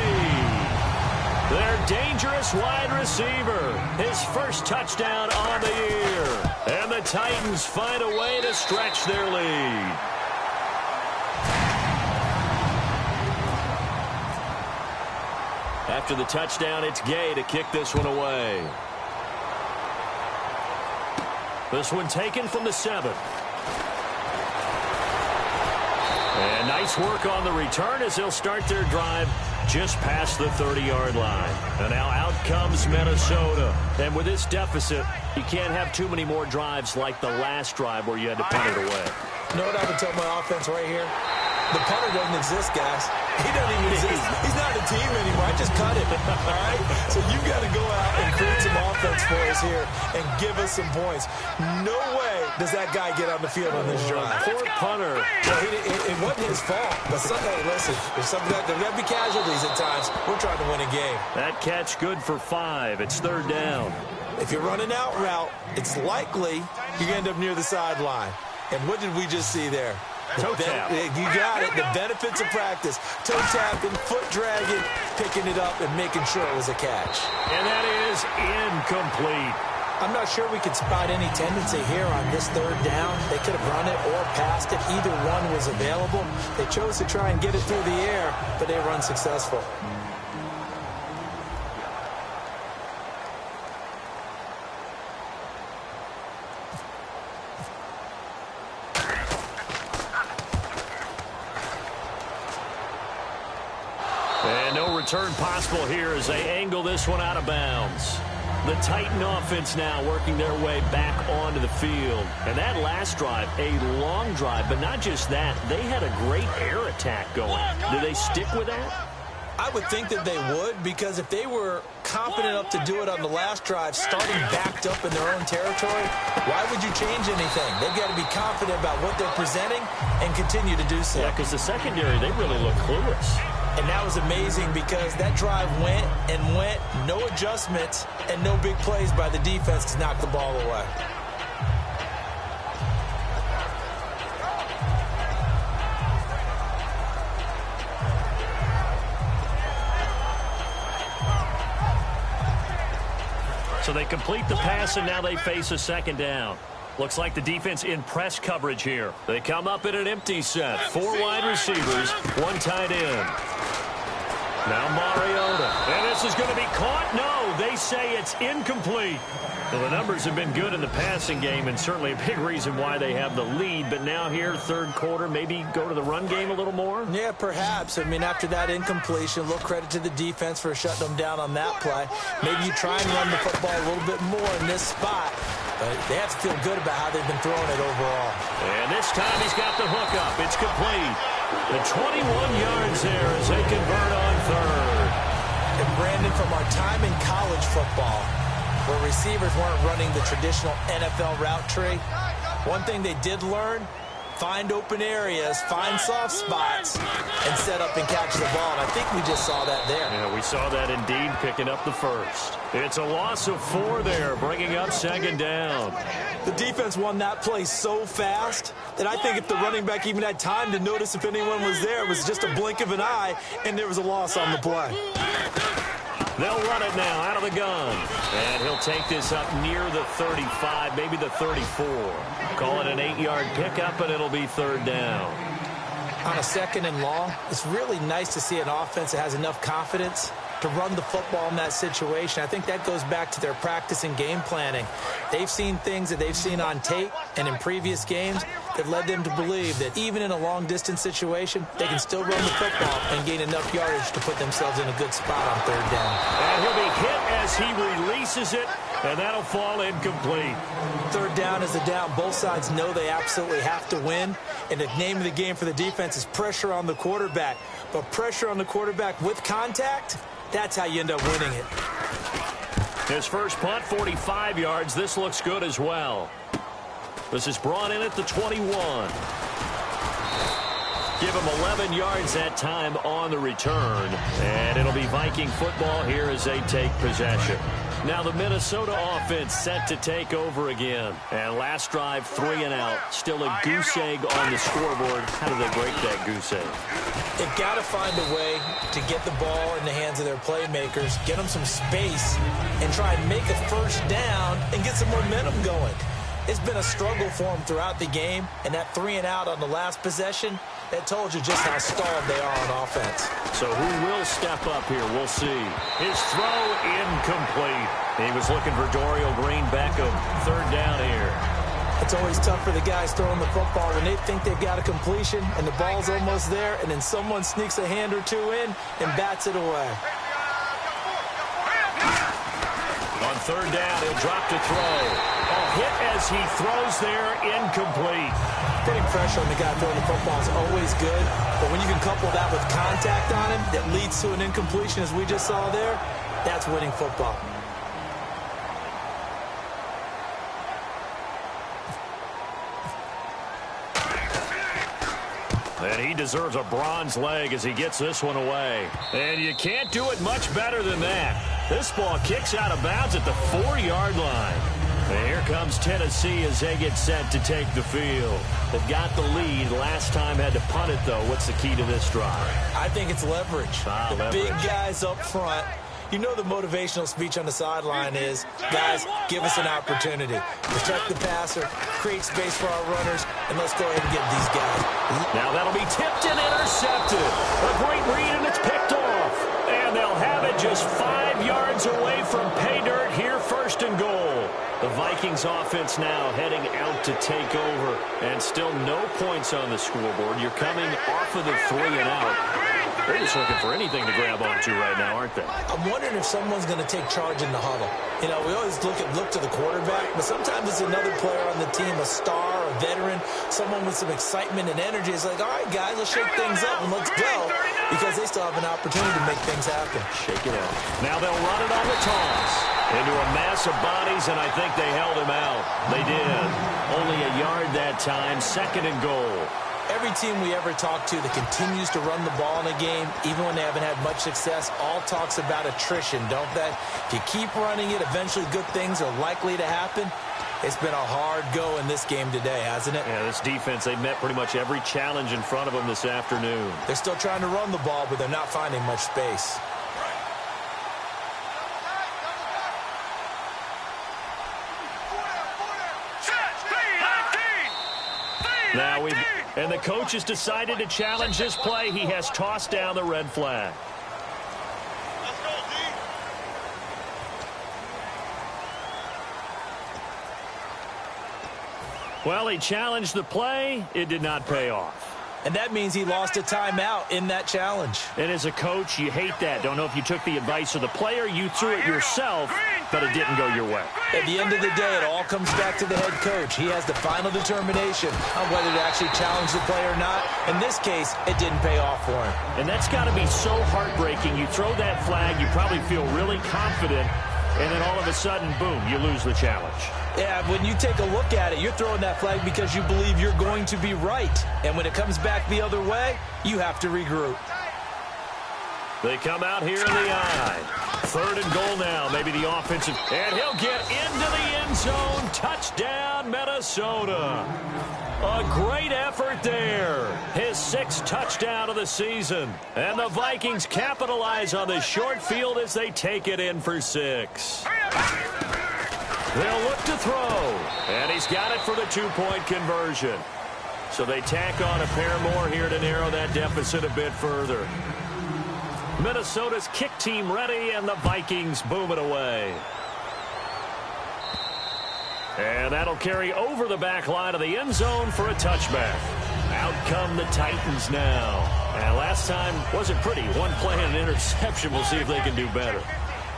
Their dangerous wide receiver, his first touchdown on the year. And the Titans find a way to stretch their lead. After the touchdown, it's Gay to kick this one away. This one taken from the 7. And nice work on the return as they'll start their drive just past the 30-yard line. And now out comes Minnesota. And with this deficit, you can't have too many more drives like the last drive where you had to punt it away. You know what I would tell my offense right here? The punter doesn't exist, guys. He doesn't even exist. He's not a team anymore. I just cut him, all right? So you got to go out and create some offense for us here and give us some points. No way does that guy get on the field on this drive. Poor punter. Well, it wasn't his fault. But hey, listen, there's going to be casualties at times. We're trying to win a game. That catch good for 5. It's 3rd down. If you're running out route, it's likely you're going to end up near the sideline. And what did we just see there? Toe tap. You got it. The benefits of practice. Toe tapping, foot dragging, picking it up, and making sure it was a catch. And that is incomplete. I'm not sure we could spot any tendency here on this 3rd down. They could have run it or passed it. Either one was available. They chose to try and get it through the air, but they were unsuccessful. Return possible here as they angle this one out of bounds. The Titan offense now working their way back onto the field. And that last drive, a long drive, but not just that. They had a great air attack going. Do they stick with that? I would think that they would, because if they were confident enough to do it on the last drive, starting backed up in their own territory, why would you change anything? They've got to be confident about what they're presenting and continue to do so. Yeah, because the secondary, they really look clueless. And that was amazing because that drive went and went, no adjustments, and no big plays by the defense to knock the ball away. So they complete the pass, and now they face a 2nd down. Looks like the defense in press coverage here. They come up in an empty set. 4 wide receivers, 1 tight end. Now Mariota. And this is going to be caught. No, they say it's incomplete. Well, the numbers have been good in the passing game, and certainly a big reason why they have the lead. But now here, 3rd quarter, maybe go to the run game a little more? Yeah, perhaps. I mean, after that incompletion, a little credit to the defense for shutting them down on that play. Maybe you try and run the football a little bit more in this spot. But they have to feel good about how they've been throwing it overall. And this time he's got the hook up. It's complete. The 21 yards there as they convert on 3rd. And Brandon, from our time in college football, where receivers weren't running the traditional NFL route tree, one thing they did learn, find open areas, find soft spots, and set up and catch the ball. And I think we just saw that there. Yeah, we saw that indeed, picking up the 1st. It's a loss of 4 there, bringing up 2nd down. The defense won that play so fast that I think if the running back even had time to notice if anyone was there, it was just a blink of an eye, and there was a loss on the play. They'll run it now out of the gun. And he'll take this up near the 35, maybe the 34. Call it an 8-yard pickup, and it'll be 3rd down. On a 2nd and long, it's really nice to see an offense that has enough confidence to to run the football in that situation. I think that goes back to their practice and game planning. They've seen things that they've seen on tape and in previous games that led them to believe that even in a long-distance situation, they can still run the football and gain enough yardage to put themselves in a good spot on third down. And he'll be hit as he releases it, and that'll fall incomplete. Third down is a down. Both sides know they absolutely have to win, and the name of the game for the defense is pressure on the quarterback. But pressure on the quarterback with contact, that's how you end up winning it. His first punt, 45 yards. This looks good as well. This is brought in at the 21. Give him 11 yards that time on the return. And it'll be Viking football here as they take possession. Now the Minnesota offense set to take over again. And last drive, 3 and out. Still a goose egg on the scoreboard. How do they break that goose egg? They've got to find a way to get the ball in the hands of their playmakers, get them some space, and try and make a first down and get some momentum going. It's been a struggle for them throughout the game, and that 3 and out on the last possession, that told you just how stalled they are on offense. So who will step up here? We'll see. His throw incomplete. He was looking for Dorial Green-Beckham. Third down here. It's always tough for the guys throwing the football when they think they've got a completion and the ball's almost there, and then someone sneaks a hand or two in and bats it away. On third down, he'll drop to throw. A hit as he throws there, incomplete. Putting pressure on the guy throwing the football is always good, but when you can couple that with contact on him that leads to an incompletion, as we just saw there, that's winning football. And he deserves a bronze leg as he gets this one away. And you can't do it much better than that. This ball kicks out of bounds at the 4-yard line. And here comes Tennessee as they get set to take the field. They've got the lead. Last time had to punt it, though. What's the key to this drive? I think it's leverage. The leverage. Big guys up front. You know the motivational speech on the sideline is, guys, give us an opportunity. Protect the passer, create space for our runners, and let's go ahead and get these guys. Now that'll be tipped and intercepted. A great read, and it's picked off. And they'll have it just 5 yards away from pay dirt here, first and goal. The Vikings offense now heading out to take over. And still no points on the scoreboard. You're coming off of the 3 and out. They're just looking for anything to grab onto right now, aren't they? I'm wondering if someone's going to take charge in the huddle. You know, we always look to the quarterback, but sometimes it's another player on the team, a star, a veteran, someone with some excitement and energy. It's like, all right, guys, let's shake things up and let's go, because they still have an opportunity to make things happen. Shake it out. Now they'll run it on the toss into a mass of bodies, and I think they held him out. They did. Only a yard that time, second and goal. Every team we ever talk to that continues to run the ball in a game, even when they haven't had much success, all talks about attrition, don't they? If you keep running it, eventually good things are likely to happen. It's been a hard go in this game today, hasn't it? Yeah, this defense, they met pretty much every challenge in front of them this afternoon. They're still trying to run the ball, but they're not finding much space. Now and the coach has decided to challenge this play. He has tossed down the red flag. Well, he challenged the play. It did not pay off. And that means he lost a timeout in that challenge. And as a coach, you hate that. Don't know if you took the advice of the player, you threw it yourself, but it didn't go your way. At the end of the day, it all comes back to the head coach. He has the final determination on whether to actually challenge the play or not. In this case, it didn't pay off for him. And that's got to be so heartbreaking. You throw that flag, you probably feel really confident, and then all of a sudden, boom, you lose the challenge. Yeah, when you take a look at it, you're throwing that flag because you believe you're going to be right. And when it comes back the other way, you have to regroup. They come out here in the eye. Third and goal now. Maybe the offensive. And he'll get into the end zone. Touchdown, Minnesota. A great effort there. His 6th touchdown of the season. And the Vikings capitalize on the short field as they take it in for 6. They'll look to throw. And he's got it for the 2-point conversion. So they tack on a pair more here to narrow that deficit a bit further. Minnesota's kick team ready, and the Vikings boom it away. And that'll carry over the back line of the end zone for a touchback. Out come the Titans now. And last time wasn't pretty. One play and an interception. We'll see if they can do better.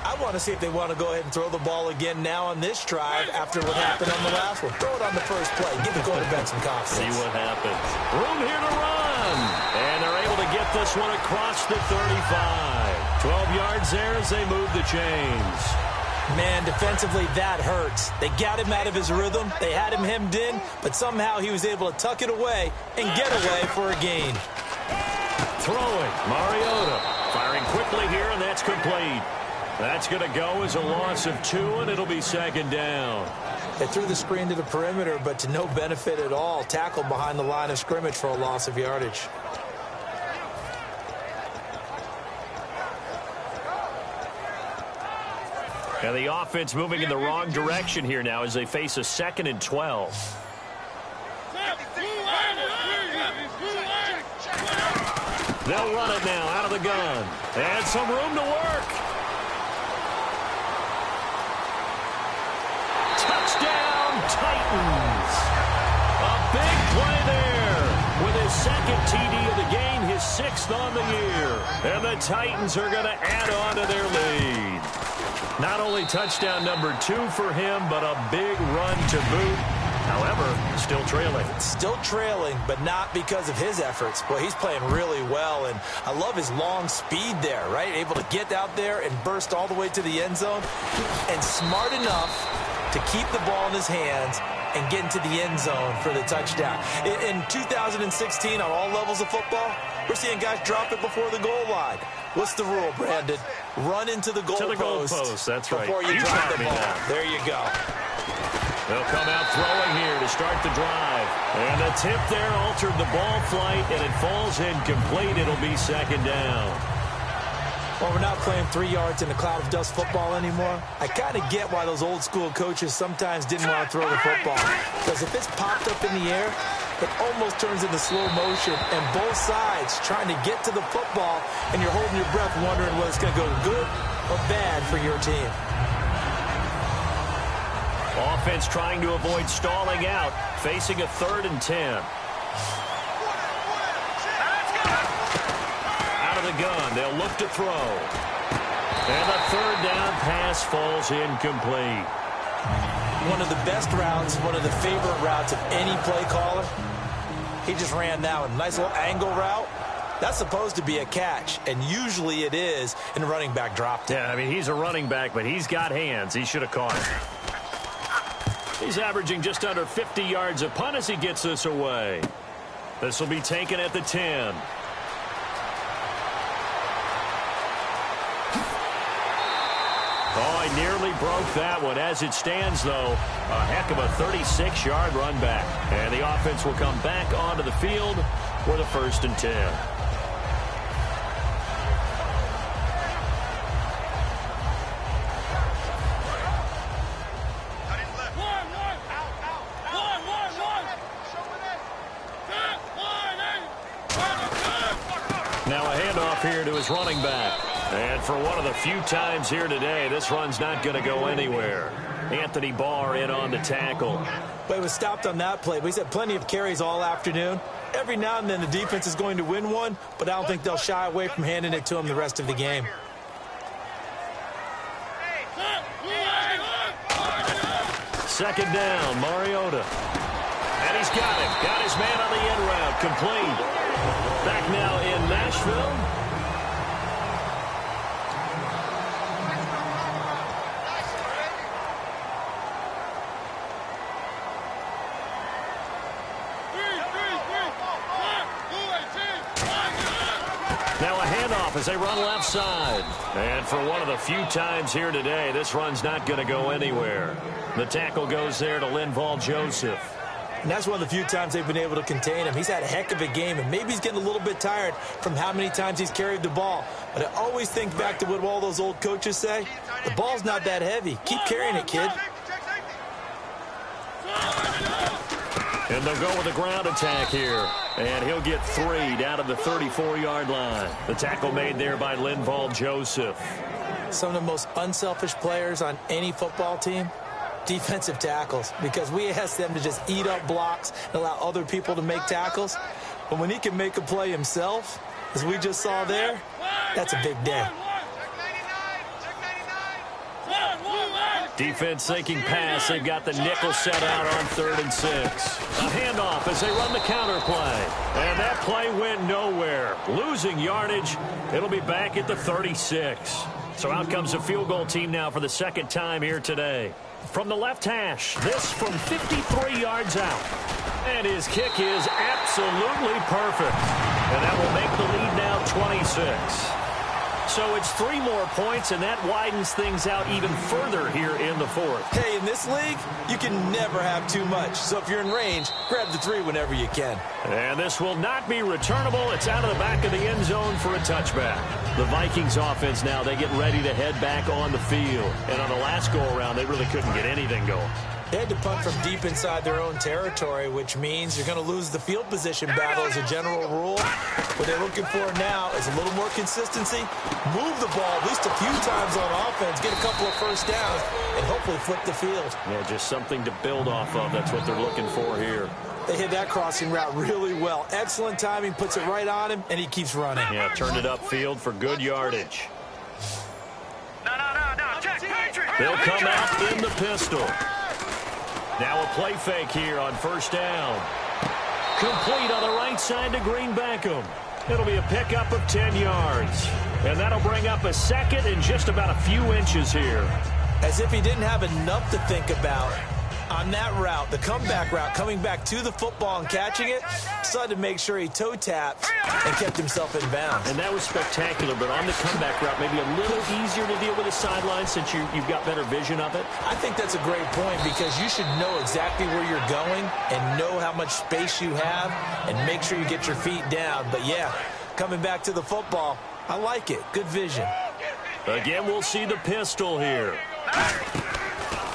I want to see if they want to go ahead and throw the ball again now on this drive after what happened on the last one. Throw it on the first play. Give the quarterback some confidence. See what happens. Room here to run. And they're able to get this one across the 35. 12 yards there as they move the chains. Man, defensively, that hurts. They got him out of his rhythm. They had him hemmed in, but somehow he was able to tuck it away and get away for a gain. Throwing, Mariota. Firing quickly here, and that's complete. That's going to go as a loss of 2, and it'll be second down. They threw the screen to the perimeter, but to no benefit at all. Tackled behind the line of scrimmage for a loss of yardage. And the offense moving in the wrong direction here now as they face a 2nd and 12. They'll run it now out of the gun. And some room to work. Touchdown, Titans. A big play there with his 2nd TD of the game, his 6th on the year. And the Titans are going to add on to their lead. Not only touchdown number 2 for him, but a big run to boot. However, still trailing. Still trailing, but not because of his efforts. Boy, he's playing really well, and I love his long speed there, right? Able to get out there and burst all the way to the end zone, and smart enough to keep the ball in his hands and get into the end zone for the touchdown. In 2016, on all levels of football, we're seeing guys drop it before the goal line. What's the rule, Brandon? Run into the goalpost. That's right. Before you drop the ball. There you go. They'll come out throwing here to start the drive. And the tip there altered the ball flight, and it falls incomplete. It'll be second down. Well, we're not playing 3 yards in a cloud of dust football anymore. I kind of get why those old school coaches sometimes didn't want to throw the football. Because if it's popped up in the air, it almost turns into slow motion, and both sides trying to get to the football, and you're holding your breath wondering whether it's going to go good or bad for your team. Offense trying to avoid stalling out, facing a 3rd and 10. Out of the gun, they'll look to throw. And the 3rd down pass falls incomplete. One of the best routes, one of the favorite routes of any play caller. He just ran that one. Nice little angle route. That's supposed to be a catch, and usually it is, and the running back dropped it. Yeah, I mean, he's a running back, but he's got hands. He should have caught it. He's averaging just under 50 yards a punt as he gets this away. This will be taken at the 10. Oh, he nearly broke that one. As it stands, though, a heck of a 36-yard run back. And the offense will come back onto the field for the 1st and 10. Now a handoff here to his running back. And for one of the few times here today, this run's not going to go anywhere. Anthony Barr in on the tackle. But he was stopped on that play, but he's had plenty of carries all afternoon. Every now and then the defense is going to win one, but I don't think they'll shy away from handing it to him the rest of the game. Second down, Mariota. And he's got him. Got his man on the end route. Complete. Back now in Nashville. Now a handoff as they run left side. And for one of the few times here today, this run's not going to go anywhere. The tackle goes there to Linval Joseph. And that's one of the few times they've been able to contain him. He's had a heck of a game, and maybe he's getting a little bit tired from how many times he's carried the ball. But I always think back to what all those old coaches say. The ball's not that heavy. Keep carrying it, kid. And And they'll go with a ground attack here. And he'll get 3 down to the 34-yard line. The tackle made there by Linval Joseph. Some of the most unselfish players on any football team, defensive tackles, because we ask them to just eat up blocks and allow other people to make tackles. But when he can make a play himself, as we just saw there, that's a big day. Defense thinking pass. They've got the nickel set out on 3rd and 6. A handoff as they run the counter play. And that play went nowhere. Losing yardage. It'll be back at the 36. So out comes a field goal team now for the second time here today. From the left hash, this from 53 yards out. And his kick is absolutely perfect. And that will make the lead now 26. So it's 3 more points, and that widens things out even further here in the 4th. Hey, in this league, you can never have too much. So if you're in range, grab the 3 whenever you can. And this will not be returnable. It's out of the back of the end zone for a touchback. The Vikings offense now, they get ready to head back on the field. And on the last go-around, they really couldn't get anything going. They had to punt from deep inside their own territory, which means you're going to lose the field position battle as a general rule. What they're looking for now is a little more consistency, move the ball at least a few times on offense, get a couple of first downs, and hopefully flip the field. Yeah, just something to build off of. That's what they're looking for here. They hit that crossing route really well. Excellent timing, puts it right on him, and he keeps running. Yeah, turned it upfield for good yardage. No, Jack Patrick. They'll come out in the pistol. Now a play fake here on 1st down. Complete on the right side to Green Beckham. It'll be a pickup of 10 yards. And that'll bring up a second and just about a few inches here. As if he didn't have enough to think about. On that route, the comeback route, coming back to the football and catching it, decided to make sure he toe tapped and kept himself in bounds. And that was spectacular, but on the comeback route, maybe a little easier to deal with the sideline since you've got better vision of it. I think that's a great point because you should know exactly where you're going and know how much space you have and make sure you get your feet down. But, yeah, coming back to the football, I like it. Good vision. Again, we'll see the pistol here.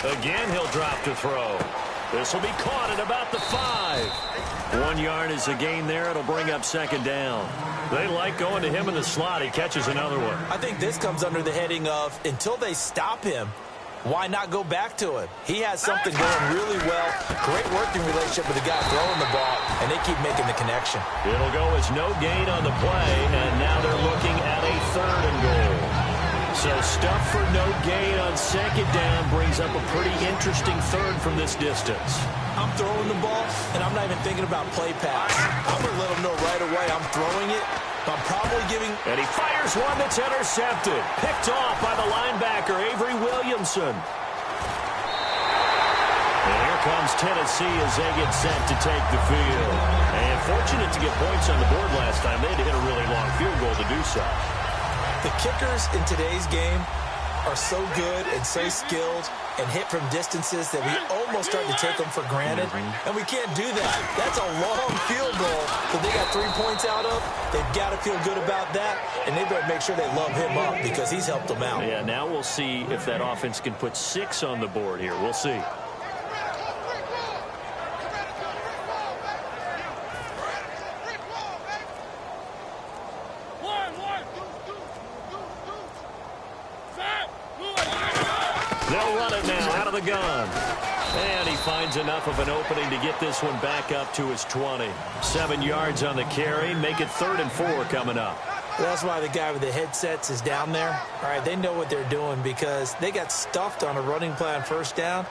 Again, he'll drop to throw. This will be caught at about the 5. 1 yard is a gain there. It'll bring up 2nd down. They like going to him in the slot. He catches another one. I think this comes under the heading of until they stop him, why not go back to him? He has something going really well. Great working relationship with the guy throwing the ball, and they keep making the connection. It'll go as no gain on the play, and now they're looking at a 3rd and goal. So stuff for no gain on 2nd down brings up a pretty interesting 3rd from this distance. I'm throwing the ball, and I'm not even thinking about play pass. I'm going to let them know right away I'm throwing it. I'm probably giving... And he fires one that's intercepted. Picked off by the linebacker, Avery Williamson. And here comes Tennessee as they get set to take the field. And fortunate to get points on the board last time. They had to hit a really long field goal to do so. The kickers in today's game are so good and so skilled and hit from distances that we almost start to take them for granted. And we can't do that. That's a long field goal that they got 3 points out of. They've got to feel good about that, and they better make sure they love him up because he's helped them out. Yeah, now we'll see if that offense can put 6 on the board here. We'll see. They'll run it now out of the gun. And he finds enough of an opening to get this one back up to his 20. 7 yards on the carry. Make it 3rd and 4 coming up. That's why the guy with the headsets is down there. All right, they know what they're doing because they got stuffed on a running play on 1st down.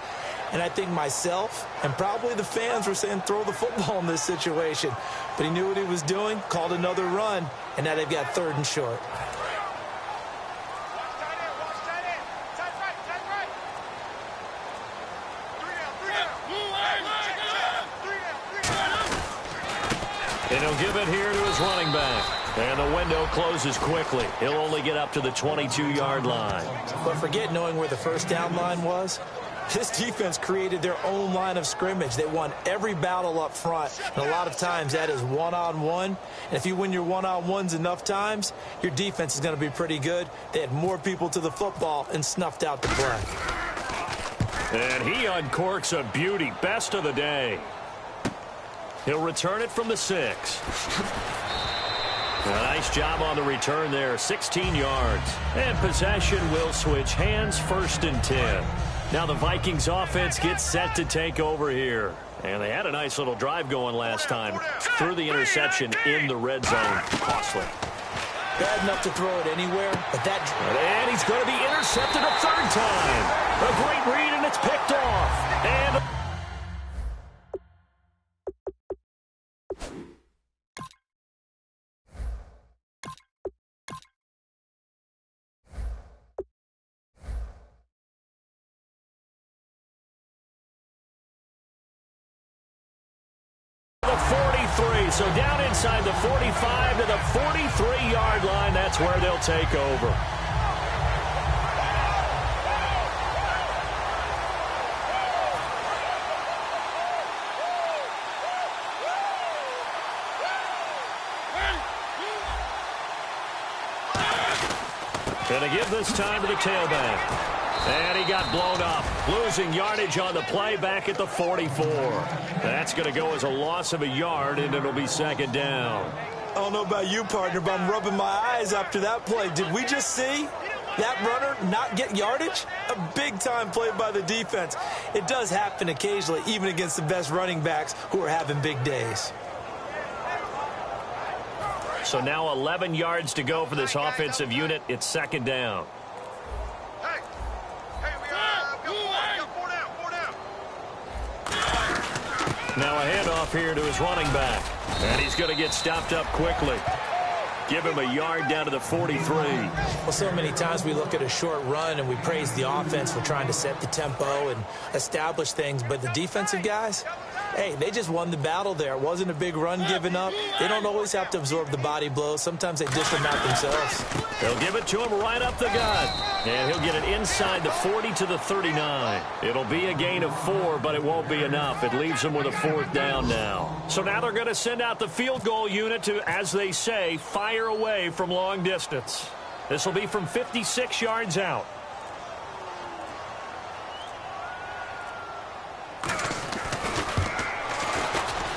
And I think myself and probably the fans were saying throw the football in this situation. But he knew what he was doing, called another run, and now they've got 3rd and short. And he'll give it here to his running back. And the window closes quickly. He'll only get up to the 22-yard line. But forget knowing where the 1st down line was. This defense created their own line of scrimmage. They won every battle up front. And a lot of times that is one-on-one. And if you win your one-on-ones enough times, your defense is going to be pretty good. They had more people to the football and snuffed out the play. And he uncorks a beauty. Best of the day. He'll return it from the 6. A nice job on the return there, 16 yards. And possession will switch hands, 1st and 10. Now the Vikings offense gets set to take over here. And they had a nice little drive going last time. Threw the interception in the red zone. Costly. Bad enough to throw it anywhere, but that... And he's going to be intercepted a 3rd time. A great read, and it's picked off. And... the 43, so down inside the 45 to the 43-yard line. That's where they'll take over. Going to give this time to the tailback. And he got blown up, losing yardage on the play back at the 44. That's going to go as a loss of a yard, and it'll be 2nd down. I don't know about you, partner, but I'm rubbing my eyes after that play. Did we just see that runner not get yardage? A big-time play by the defense. It does happen occasionally, even against the best running backs who are having big days. So now 11 yards to go for this offensive unit. It's 2nd down. Now a handoff here to his running back. And he's going to get stopped up quickly. Give him a yard down to the 43. Well, so many times we look at a short run and we praise the offense for trying to set the tempo and establish things. But the defensive guys, hey, they just won the battle there. It wasn't a big run given up. They don't always have to absorb the body blows. Sometimes they dish them out themselves. They'll give it to him right up the gut. And he'll get it inside the 40 to the 39. It'll be a gain of 4, but it won't be enough. It leaves them with a 4th down now. So now they're going to send out the field goal unit to, as they say, fire away from long distance. This will be from 56 yards out.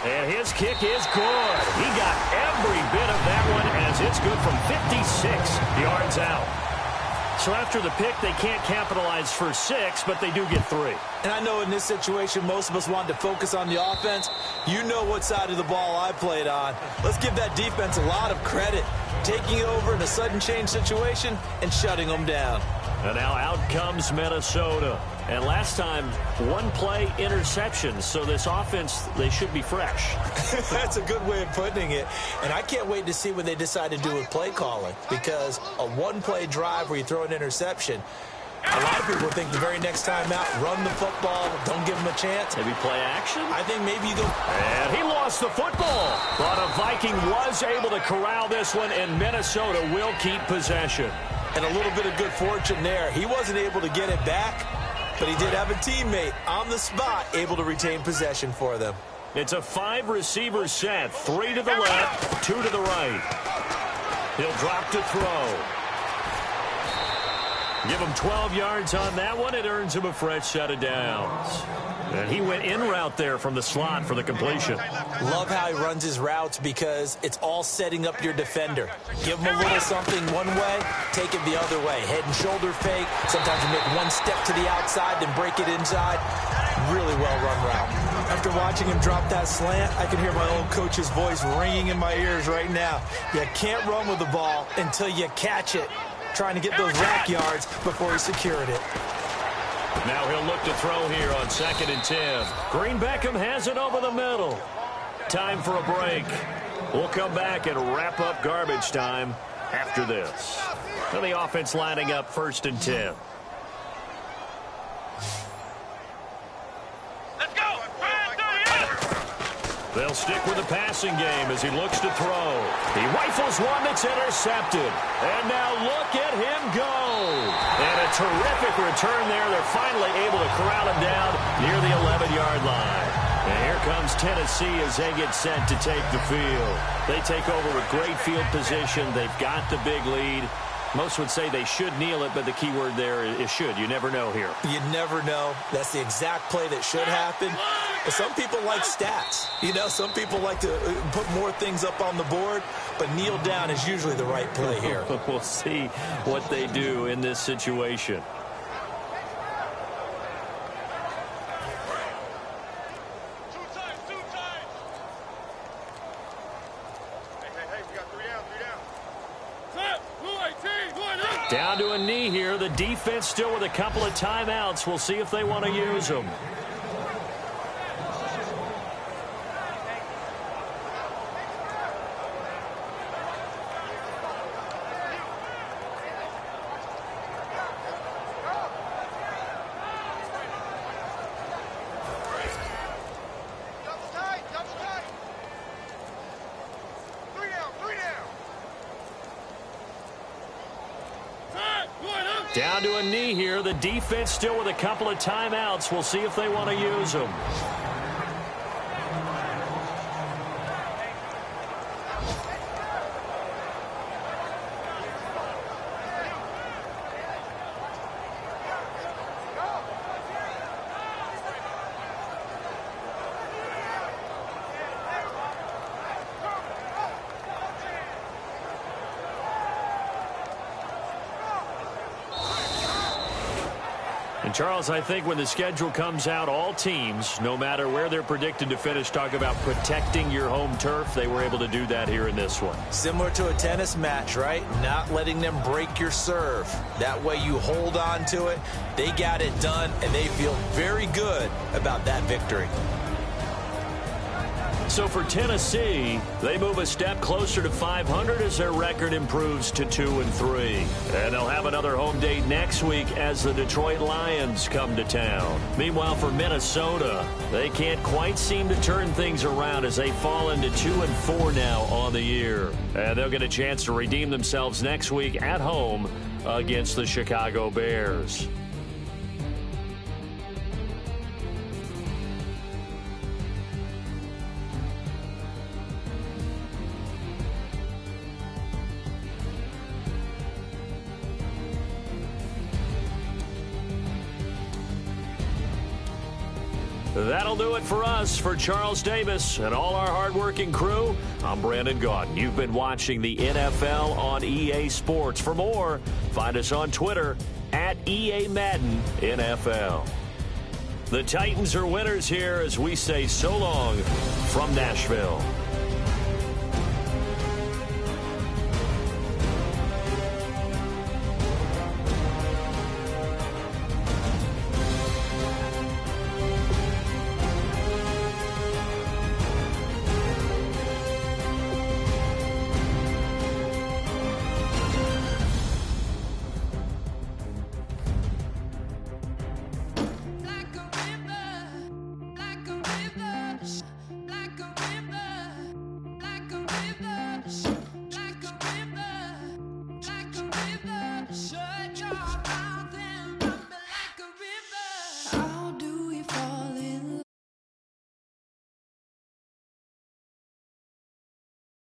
And his kick is good. He got every bit of that one as it's good from 56 yards out. So after the pick, they can't capitalize for 6, but they do get 3. And I know in this situation, most of us want to focus on the offense. You know what side of the ball I played on. Let's give that defense a lot of credit. Taking it over in a sudden change situation and shutting them down. And now out comes Minnesota. And last time, 1-play interception. So this offense, they should be fresh. That's a good way of putting it. And I can't wait to see what they decide to do with play calling. Because a 1-play drive where you throw an interception, a lot of people think the very next time out, run the football, don't give them a chance. Maybe play action? I think maybe you go. And he lost the football. But a Viking was able to corral this one, and Minnesota will keep possession. And a little bit of good fortune there. He wasn't able to get it back, but he did have a teammate on the spot able to retain possession for them. It's a 5-receiver set. 3 to the left, 2 to the right. He'll drop to throw. Give him 12 yards on that one. It earns him a fresh set of downs. And he went in route there from the slot for the completion. Love how he runs his routes because it's all setting up your defender. Give him a little something one way, take it the other way. Head and shoulder fake. Sometimes you make one step to the outside, then break it inside. Really well-run route. After watching him drop that slant, I can hear my old coach's voice ringing in my ears right now. You can't run with the ball until you catch it. Trying to get those rack yards before he secured it. Now he'll look to throw here on 2nd and 10. Green Beckham has it over the middle. Time for a break. We'll come back and wrap up garbage time after this. So the offense lining up 1st and 10. They'll stick with the passing game as he looks to throw. He rifles one that's intercepted. And now look at him go. And a terrific return there. They're finally able to corral him down near the 11-yard line. And here comes Tennessee as they get set to take the field. They take over with great field position. They've got the big lead. Most would say they should kneel it, but the key word there is should. You never know here. You never know. That's the exact play that should happen. Some people like stats. You know, some people like to put more things up on the board, but kneel down is usually the right play here. We'll see what they do in this situation. Down to a knee here. The defense still with a couple of timeouts. We'll see if they want to use them. Down to a knee here. The defense still with a couple of timeouts. We'll see if they want to use them. And Charles, I think when the schedule comes out, all teams, no matter where they're predicted to finish, talk about protecting your home turf. They were able to do that here in this one. Similar to a tennis match, right? Not letting them break your serve. That way you hold on to it. They got it done, and they feel very good about that victory. So for Tennessee, they move a step closer to 500 as their record improves to 2-3. And they'll have another home date next week as the Detroit Lions come to town. Meanwhile, for Minnesota, they can't quite seem to turn things around as they fall into 2-4 now on the year. And they'll get a chance to redeem themselves next week at home against the Chicago Bears. That'll do it for us. For Charles Davis and all our hardworking crew, I'm Brandon Gaudin. You've been watching the NFL on EA Sports. For more, find us on Twitter at EA Madden NFL. The Titans are winners here as we say so long from Nashville.